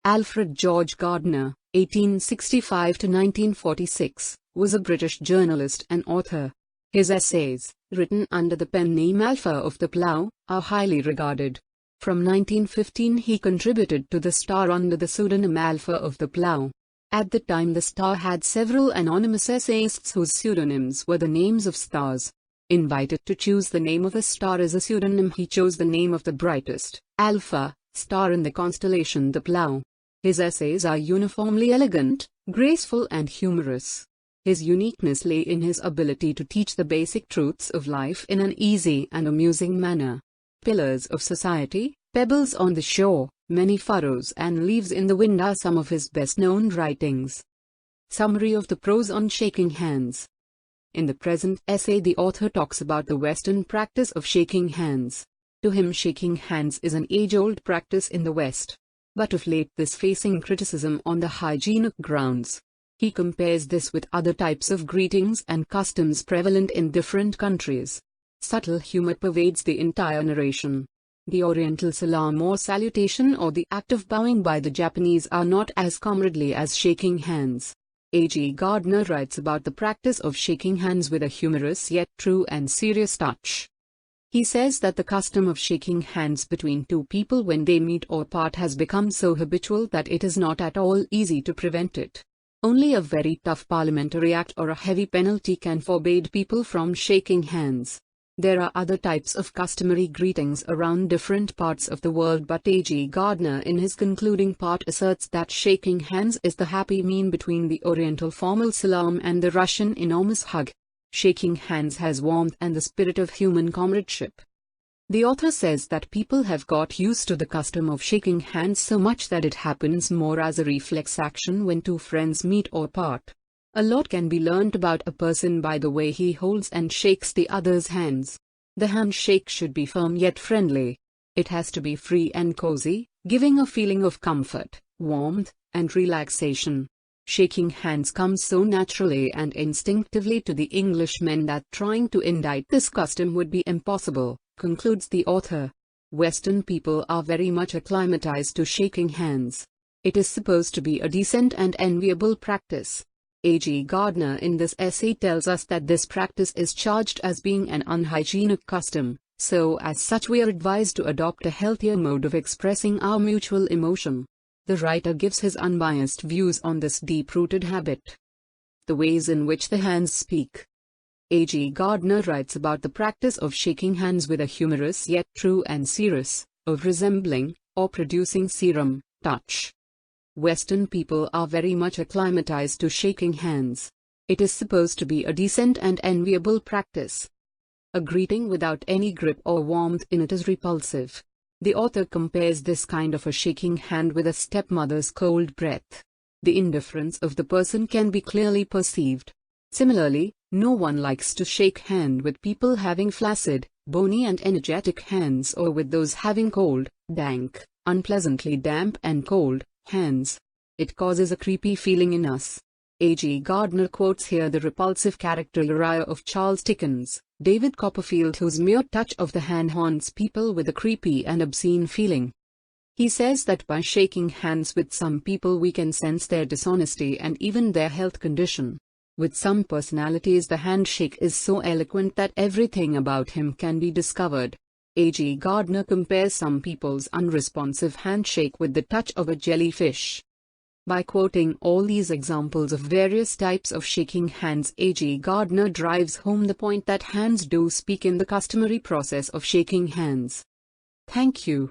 Alfred George Gardiner, 1865 to 1946, was a British journalist and author. His essays, written under the pen name Alpha of the Plough, are highly regarded. From 1915 he contributed to the Star under the pseudonym Alpha of the Plough. At the time the Star had several anonymous essayists whose pseudonyms were the names of stars. Invited to choose the name of a star as a pseudonym, he chose the name of the brightest, Alpha, star in the constellation the Plough. His essays are uniformly elegant, graceful and humorous. His uniqueness lay in his ability to teach the basic truths of life in an easy and amusing manner. Pillars of society, pebbles on the shore, many furrows and leaves in the wind are some of his best-known writings. Summary of the prose on shaking hands. In the present essay the author talks about the Western practice of shaking hands. To him shaking hands is an age-old practice in the West, but of late this facing criticism on the hygienic grounds. He compares this with other types of greetings and customs prevalent in different countries. Subtle humor pervades the entire narration. The Oriental salam or salutation or the act of bowing by the Japanese are not as comradely as shaking hands. A.G.Gardiner writes about the practice of shaking hands with a humorous yet true and serious touch. He says that the custom of shaking hands between two people when they meet or part has become so habitual that it is not at all easy to prevent it. Only a very tough parliamentary act or a heavy penalty can forbade people from shaking hands. There are other types of customary greetings around different parts of the world, but A.G.Gardiner in his concluding part asserts that shaking hands is the happy mean between the Oriental formal salam and the Russian enormous hug. Shaking hands has warmth and the spirit of human comradeship. The author says that people have got used to the custom of shaking hands so much that it happens more as a reflex action when two friends meet or part. A lot can be learnt about a person by the way he holds and shakes the other's hands. The handshake should be firm yet friendly. It has to be free and cozy, giving a feeling of comfort, warmth, and relaxation. Shaking hands comes so naturally and instinctively to the Englishmen that trying to indite this custom would be impossible, concludes the author. Western people are very much acclimatized to shaking hands. It is supposed to be a decent and enviable practice. A.G.Gardiner in this essay tells us that this practice is charged as being an unhygienic custom, so as such we are advised to adopt a healthier mode of expressing our mutual emotion. The writer gives his unbiased views on this deep-rooted habit. The ways in which the hands speak. A.G.Gardiner writes about the practice of shaking hands with a humorous yet true and serious, of resembling, or producing serum, touch. Western people are very much acclimatized to shaking hands. It is supposed to be a decent and enviable practice. A greeting without any grip or warmth in it is repulsive. The author compares this kind of a shaking hand with a stepmother's cold breath. The indifference of the person can be clearly perceived. Similarly, no one likes to shake hand with people having flaccid, bony and energetic hands or with those having cold, dank, unpleasantly damp and cold, hands. It causes a creepy feeling in us. A.G.Gardiner quotes here the repulsive character Uriah of Charles Dickens, David Copperfield, whose mere touch of the hand haunts people with a creepy and obscene feeling. He says that by shaking hands with some people we can sense their dishonesty and even their health condition. With some personalities the handshake is so eloquent that everything about him can be discovered. A.G.Gardiner compares some people's unresponsive handshake with the touch of a jellyfish. By quoting all these examples of various types of shaking hands, A.G.Gardiner drives home the point that hands do speak in the customary process of shaking hands. Thank you.